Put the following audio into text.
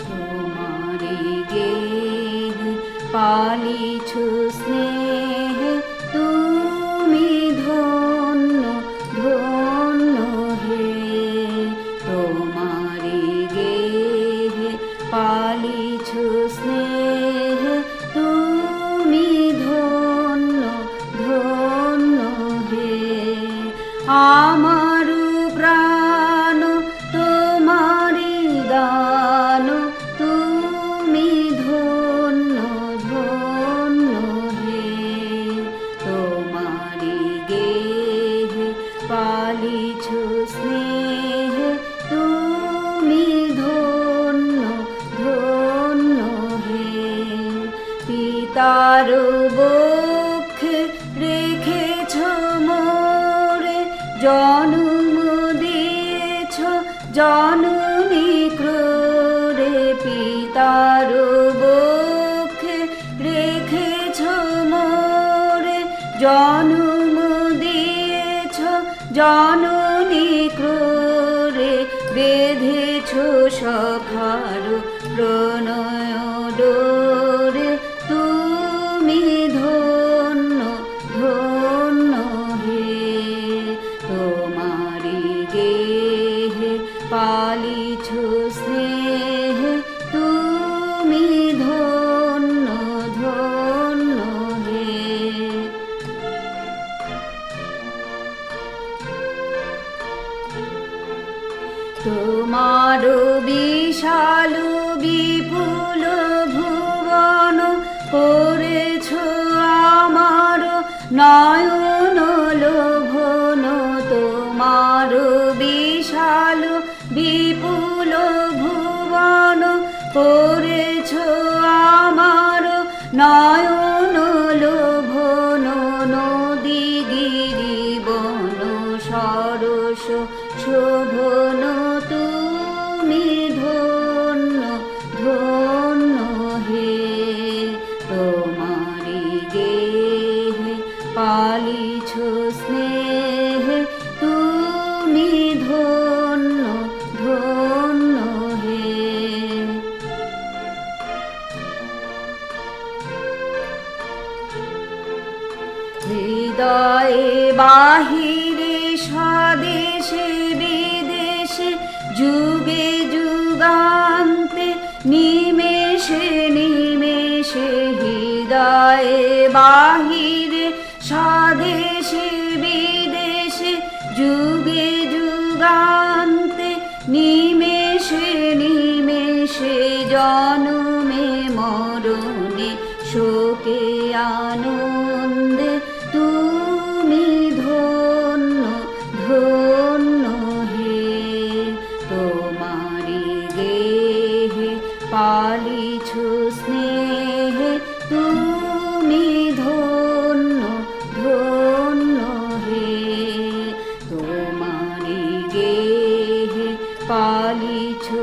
তোমারি গেহ পালিছু স্নেহ, তুমি ধন্য ধন্য হে। তোমারি গেহ পালিছু স্নেহ, তুমি ধন্য ধন্য হে। আমার প্রাণ তোমারি দান, তুমি ধন্য ধন্য হে। তোমারি গেহ পালিছু স্নেহ, তুমি ধন্য ধন্য হে। পিতার বক্ষে রেখেছ মোরে, জন্ম দিয়েছ জননী ক্রোরে। পিতার বক্ষে রেখেছ মোরে, জন্ম দিয়েছ জননী ক্রোরে। বেঁধেছ সখার প্রণয় ডোরে, তুমি ধন্য ধন্য হে। তোমারি গেহ পালিছু স্নেহ, তুমি ধন্য ধন্য হে। তোমার বিশাল বিপুল ভুবন, করেছ আমার নয়ন লোভন। তোমার বিশাল বিপুল ভুবন, করেছ আমার নয়ন লোভন। নদী গিরি বন সরস শোভন, তুমি ধন্য ধন্য হে। তোমারি গেহ পালিছু স্নেহ, তুমি ধন্য ধন্য হে। হৃদয়ে বাহিরে স্বদেশে বিদেশে, যুগে যুগান্তে নিমেষে নিমেষে। হৃদয়ে বাহিরে স্বদেশে বিদেশে, যুগে যুগান্তে নিমেষে নিমেষে। জনমে মরণে শোকে আনন্দে, তুমি ধন্য ধন্য হে। তোমারি গেহ পালিছু স্নেহ, তুমি ধন্য ধন্য হে। তোমারি গেহ পালিছু